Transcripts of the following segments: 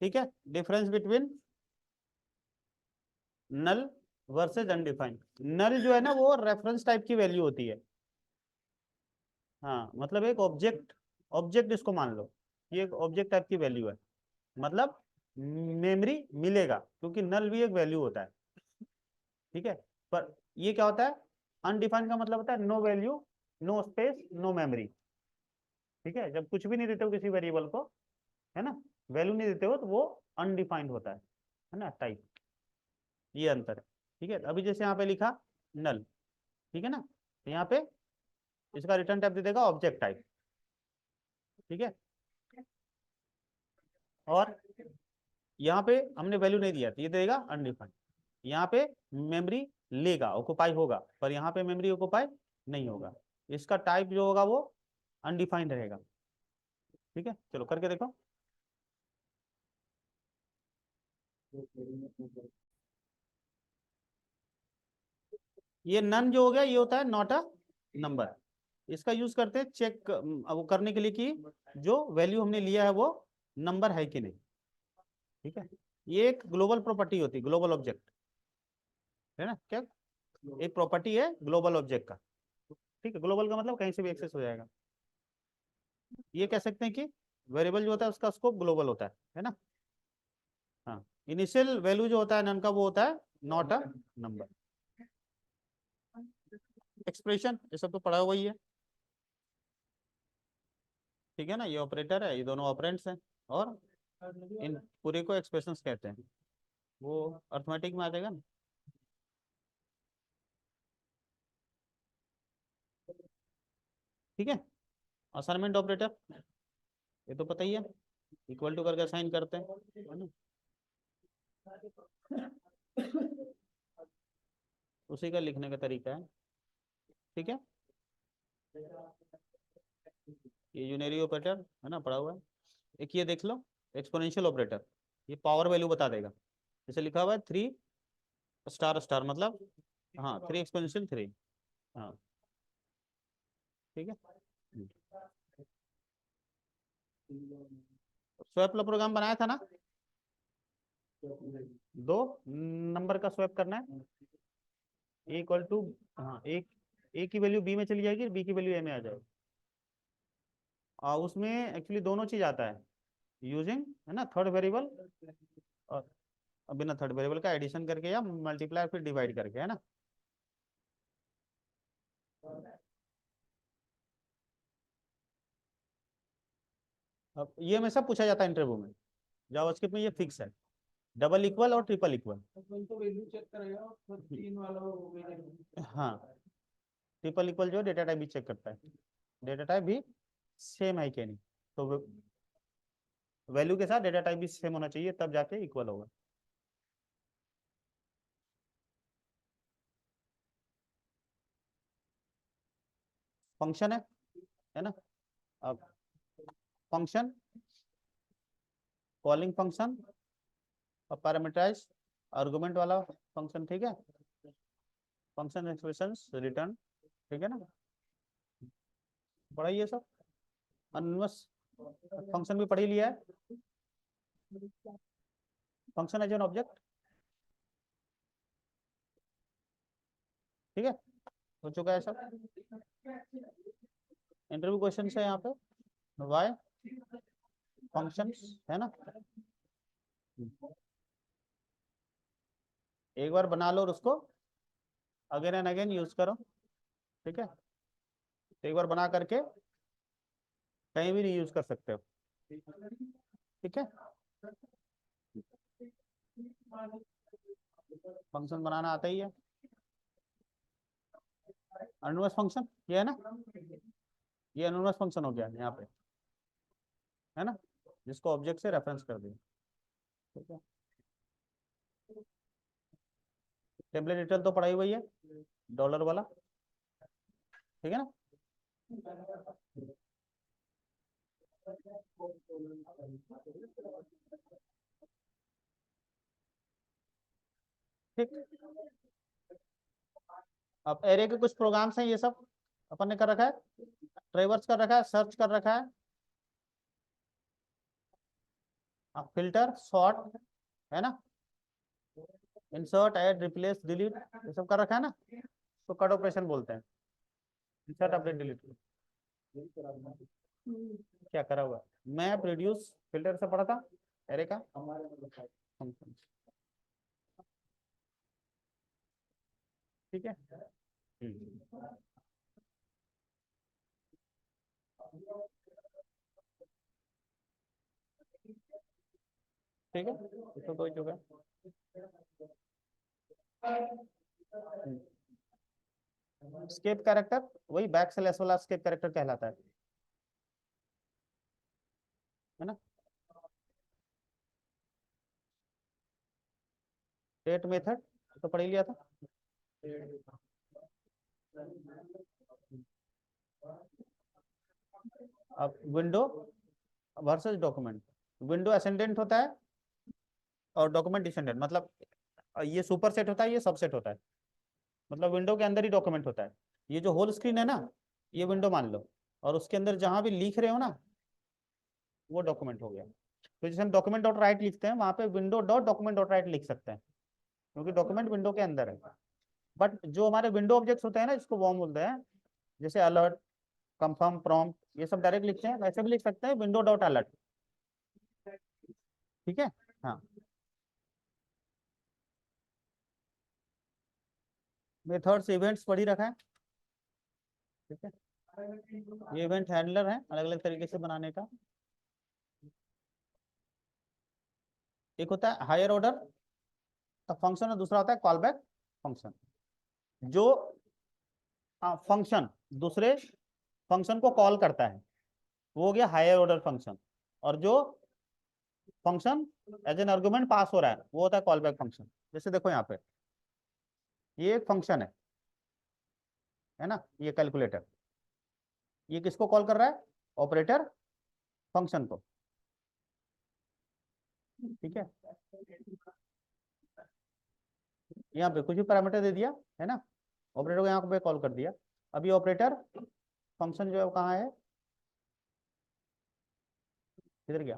ठीक है, difference between नल versus undefined. नल जो है ना वो रेफरेंस टाइप की वैल्यू होती है। हाँ मतलब एक ऑब्जेक्ट, ऑब्जेक्ट इसको मान लो, ये एक ऑब्जेक्ट टाइप की वैल्यू है, मतलब मेमोरी मिलेगा, क्योंकि नल भी एक वैल्यू होता है। ठीक है, पर ये क्या होता है, अनडिफाइंड का मतलब होता है no value, no space, no memory. ठीक है, जब कुछ भी नहीं देते हो किसी वेरिएबल को, है ना, वैल्यू नहीं देते हो, तो वो अनडिफाइंड होता है ना, टाइप। ये अंतर है। ठीक है, अभी जैसे यहाँ पे लिखा नल, ठीक है ना, तो यहाँ पे इसका रिटर्न टाइप दे देगा ऑब्जेक्ट टाइप। ठीक है, और यहाँ पे हमने वैल्यू नहीं दिया तो ये देगा अनडिफाइंड। यहाँ पे मेमोरी लेगा, ऑक्युपाई होगा, पर यहाँ पे मेमोरी ऑक्युपाई नहीं होगा। इसका टाइप जो होगा वो अनडिफाइंड रहेगा। ठीक है, चलो करके देखो। ये नन जो हो गया ये होता है नॉट अ नंबर। इसका यूज करते हैं चेक वो करने के लिए कि जो वैल्यू हमने लिया है वो नंबर है कि नहीं। ठीक है, ये एक ग्लोबल प्रॉपर्टी होती है, ग्लोबल ऑब्जेक्ट, है ना, क्या एक प्रॉपर्टी है ग्लोबल ऑब्जेक्ट का। ठीक है, ग्लोबल का मतलब कहीं से भी एक्सेस हो जाएगा। ये कह सकते हैं कि वेरिएबल जो होता है उसका स्कोप ग्लोबल होता है ना। हाँ, इनिशियल वैल्यू जो होता है नन का वो होता है नॉट अ नंबर। एक्सप्रेशन ये सब तो पढ़ा हुआ ही है। ठीक है ना, ये ऑपरेटर है, ये दोनों ऑपरेंड्स हैं, और इन पूरे को एक्सप्रेशंस कहते हैं। वो अर्थमेटिक में आ जाएगा ना। ठीक है, असाइनमेंट ऑपरेटर ये तो पता ही है, इक्वल टू करके असाइन करते हैं, है ना। उसी का लिखने का तरीका है। ठीक है, ये यूनरी ऑपरेटर है ना, पढ़ा हुआ है। एक ये देख लो, एक्सपोनेंशियल ऑपरेटर, ये पावर वैल्यू बता देगा। जैसे लिखा हुआ है 3 स्टार स्टार, मतलब हाँ 3 एक्सपोनेंशियल 3। हाँ ठीक है। स्वैप लो प्रोग्राम बनाया था ना, 2 नंबर का स्वैप करना है, ए इक्वल टू, हाँ एक, ए की वैल्यू बी में चली जाएगी, बी की वैल्यू ए में आ जाएगी। उसमें एक्चुअली दोनों चीज आता है, यूजिंग, है ना, थर्ड वेरिएबल, और बिना थर्ड वेरिएबल का एडिशन करके या मल्टीप्लाई फिर डिवाइड करके, है ना। अब ये हमेशा पूछा जाता है इंटरव्यू में, जावास्क्रिप्ट में ये फिक्स है, डबल इक्वल और ट्रिपल इक्वल। हाँ, ट्रिपल इक्वल जो डेटा टाइप भी चेक करता है, डेटा टाइप भी सेम है कि नहीं, तो वैल्यू के साथ डेटा टाइप भी सेम होना चाहिए, तब जाके इक्वल होगा। फंक्शन है ना। अब फंक्शन, कॉलिंग फंक्शन और पैरामीटराइज आर्गुमेंट वाला फंक्शन। ठीक है, फंक्शन एक्सप्रेशंस रिटर्न। ठीक है ना, पढ़ा ये सब, अनोनिमस फंक्शन भी पढ़ ही लिया है। Function as an object. ठीक है, हो चुका है सब। इंटरव्यू क्वेश्चन है यहाँ पे, वाई फंक्शन, है ना। एक बार बना लो और उसको अगेन एंड अगेन यूज करो। ठीक है, एक बार बना करके कहीं भी नहीं यूज कर सकते हो। ठीक है, फंक्शन बनाना आता ही है। अनोनिमस फंक्शन ये है ना, ये अनोनिमस फंक्शन हो गया यहाँ पे, है ना, जिसको ऑब्जेक्ट से रेफरेंस कर दिया। ठीक है, टेम्पलेट रिटर्न तो पढ़ाई हुई है, डॉलर वाला। ठीक है ना। ठीक, अब एरे के कुछ प्रोग्राम्स हैं, ये सब अपन ने कर रखा है, ट्रेवर्स कर रखा है, सर्च कर रखा है, फिल्टर, सॉर्ट, है ना, इंसर्ट, ऐड, रिप्लेस, डिलीट, ये सब कर रखा है ना, तो कट ऑपरेशन बोलते हैं। इंसर्ट, अपडेट, डिलीट, क्या करा हुआ, मैप, रिड्यूस, फिल्टर से पढ़ा था एरे का। ठीक है। ठीक है, तो कोई चुका। स्केप कैरेक्टर वही बैक स्लैश वाला स्केप कैरेक्टर कहलाता है ना। डेट मेथड तो पढ़ ही लिया था। अब window versus document, window ascendant होता है और डॉक्यूमेंट डिसेंडेंट, मतलब ये सुपर सेट होता है, ये सबसेट होता है, मतलब विंडो के अंदर ही डॉक्यूमेंट होता है। ये जो होल स्क्रीन है ना, ये विंडो मान लो, और उसके अंदर जहां भी लिख रहे हो ना, वो डॉक्यूमेंट हो गया। तो जैसे हम डॉक्यूमेंट डॉट राइट लिखते हैं, वहां पे window dot document dot right लिख सकते हैं, क्योंकि डॉक्यूमेंट विंडो के अंदर है। बट जो हमारे विंडो ऑब्जेक्ट्स होते हैं ना, इसको वॉर्म बोलते हैं, जैसे अलर्ट, कंफर्म, प्रॉम्प्ट, ये सब डायरेक्ट लिखते हैं, वैसे भी लिख सकते हैं विंडो डॉट अलर्ट। ठीक है। हाँ, मेथड्स, इवेंट्स पढ़ी रखा है। ठीक है, ये इवेंट हैंडलर है अलग अलग तरीके से बनाने का। एक होता है हायर ऑर्डर फंक्शन और दूसरा होता है कॉल बैक फंक्शन। जो फंक्शन दूसरे फंक्शन को कॉल करता है, वो हो गया हायर ऑर्डर फंक्शन, और जो फंक्शन एज एन आर्गुमेंट पास हो रहा है, वो होता है कॉल बैक फंक्शन। जैसे देखो यहाँ पे, ये एक फंक्शन है ना, ये कैलकुलेटर, ये किसको कॉल कर रहा है, ऑपरेटर फंक्शन को। ठीक है, यहाँ पे कुछ भी पैरामीटर दे दिया है ना, ऑपरेटर को यहाँ पे कॉल कर दिया। अभी ऑपरेटर फंक्शन जो है वो कहाँ है, किधर गया,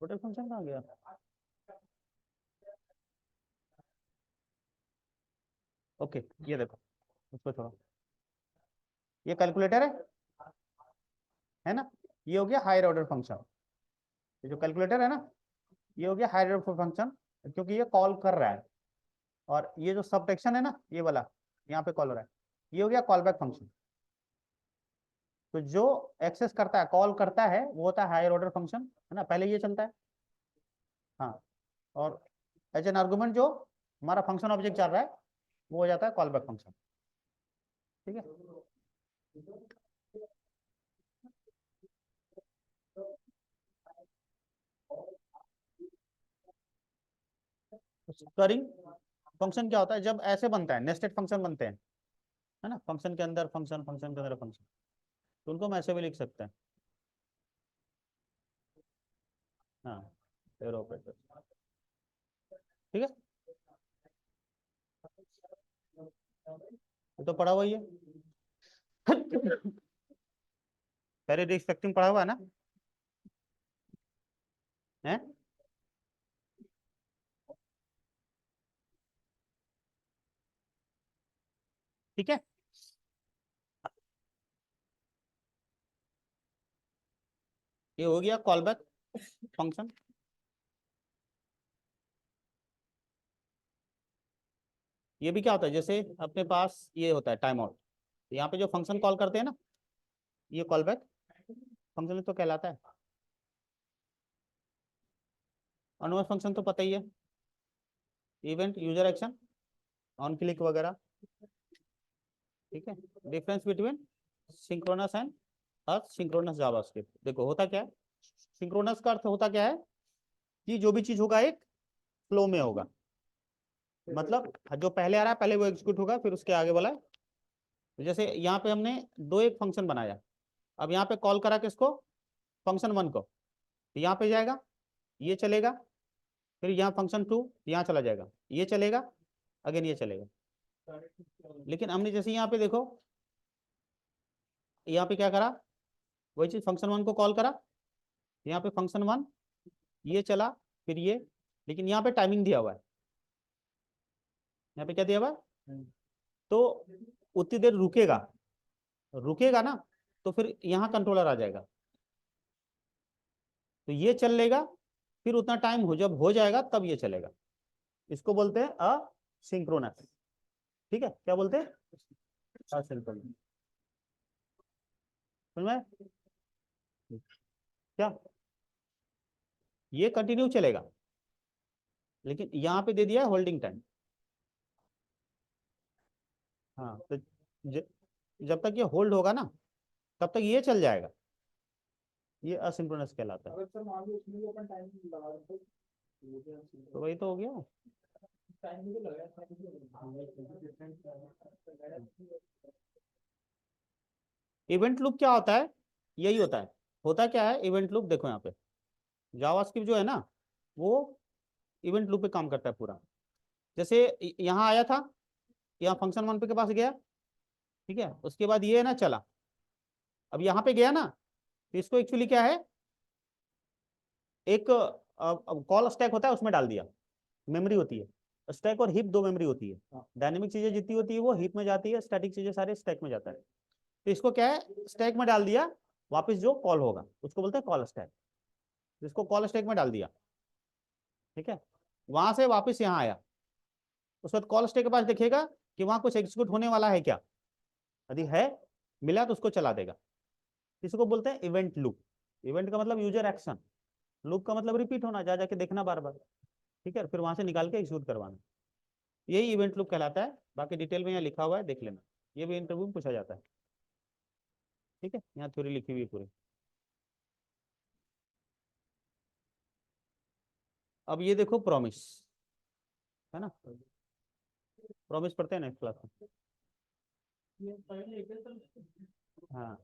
ऑपरेटर फंक्शन कहाँ गया। ओके, ये देखो, उसको छोड़ो, ये कैलकुलेटर है ना, ये हो गया हायर ऑर्डर फंक्शन। ये जो कैलकुलेटर है ना, ये हो गया हायर ऑर्डर फंक्शन, क्योंकि ये कॉल कर रहा है। और ये जो सबट्रैक्शन है ना, ये वाला यहाँ पे कॉल हो रहा है, ये हो गया कॉल बैक फंक्शन। तो जो एक्सेस करता है, कॉल करता है, वो होता है हायर ऑर्डर फंक्शन, है ना, पहले ये चलता है। हाँ, और एज एन आर्गुमेंट जो हमारा फंक्शन ऑब्जेक्ट चल रहा है, वो हो जाता है कॉल बैक फंक्शन। ठीक है, स्टरिंग फंक्शन क्या होता है, जब ऐसे बनता है, नेस्टेड फंक्शन बनते हैं, है ना, फंक्शन के अंदर फंक्शन, फंक्शन के अंदर फंक्शन, तो उनको हम ऐसे भी लिख सकते हैं। हाँ, एरो ऑपरेटर। ठीक है, ये तो पढ़ा हुआ ही है। पहले डिस्ट्रक्टिंग पढ़ा हुआ है ना, है। ठीक है, ये हो गया कॉल बैक फंक्शन। ये भी क्या होता है, जैसे अपने पास ये होता है टाइम आउट, यहाँ पे जो फंक्शन कॉल करते हैं ना, ये कॉल बैक फंक्शन तो कहलाता है। अनोवर फंक्शन तो पता ही है, event, user action, on click वगैरह। ठीक है, difference between synchronous and asynchronous JavaScript, देखो होता क्या है, सिंक्रोनस का अर्थ होता क्या है, कि जो भी चीज होगा एक फ्लो में होगा, मतलब जो पहले आ रहा है पहले वो एग्जीक्यूट होगा, फिर उसके आगे वाला। जैसे यहाँ पे हमने दो एक फंक्शन बनाया, अब यहाँ पे कॉल करा किसको, फंक्शन 1 को, तो यहाँ पे जाएगा, ये चलेगा, फिर यहाँ फंक्शन 2 यहाँ चला जाएगा, ये चलेगा, अगेन ये चलेगा। लेकिन हमने जैसे यहाँ पे देखो, यहाँ पे क्या करा, वही चीज फंक्शन 1 को कॉल करा, यहाँ पे फंक्शन 1 ये चला, फिर ये, लेकिन यहाँ पे टाइमिंग दिया हुआ है, यहाँ पे क्या दिया हुआ है, तो उतनी देर रुकेगा, रुकेगा ना, तो फिर यहाँ कंट्रोलर आ जाएगा, तो ये चल लेगा, फिर उतना टाइम हो जब हो जाएगा तब ये चलेगा। इसको बोलते हैं असिंक्रोनस। ठीक है, क्या बोलते हैं, असिंक्रोनस। समझ में क्या, ये कंटिन्यू चलेगा, लेकिन यहाँ पे दे दिया है होल्डिंग टाइम। हाँ, तो जब तक ये होल्ड होगा ना तब तक ये चल जाएगा, ये असिंक्रोनस कहलाता है। तो वही तो हो गया। इवेंट लूप क्या होता है, यही होता है क्या है इवेंट लूप, देखो यहाँ पे जावास्क्रिप्ट जो है ना वो इवेंट लूप पे काम करता है पूरा। जैसे यहाँ आया था, यहाँ फंक्शन 1 पे के पास गया, ठीक है, उसके बाद ये ना चला, अब यहाँ पे गया ना, तो इसको एक्चुअली क्या है, एक कॉल स्टैक होता है उसमें डाल दिया, मेमोरी होती है, स्टैक और हीप दो मेमोरी होती है, डायनेमिक चीजें जितनी होती है वो हीप में जाती है, स्टैटिक चीजें सारे स्टैक में जाता है। तो इसको क्या है, स्टैक में डाल दिया, वापस जो कॉल होगा उसको बोलते हैं कॉल स्टैक, इसको कॉल स्टैक में डाल दिया, ठीक है, वहां से वापस यहाँ आया, उसके बाद कॉल स्टैक के पास देखेगा कि वहां कुछ एग्जीक्यूट होने वाला है क्या, यदि है मिला तो उसको चला देगा। इसको बोलते हैं इवेंट लूप। इवेंट का मतलब यूजर एक्शन, लूप का मतलब रिपीट होना, जा जाके देखना बार बार, ठीक है, फिर वहां से निकाल के एग्जीक्यूट करवाना, यही इवेंट लूप कहलाता है। बाकी डिटेल में यहाँ लिखा हुआ है, देख लेना, ये भी इंटरव्यू में पूछा जाता है। ठीक है, यहाँ थ्योरी लिखी हुई है पूरी। अब ये देखो प्रॉमिस, है ना, प्रॉमिस पढ़ते हैं नेक्स्ट क्लास में। हाँ,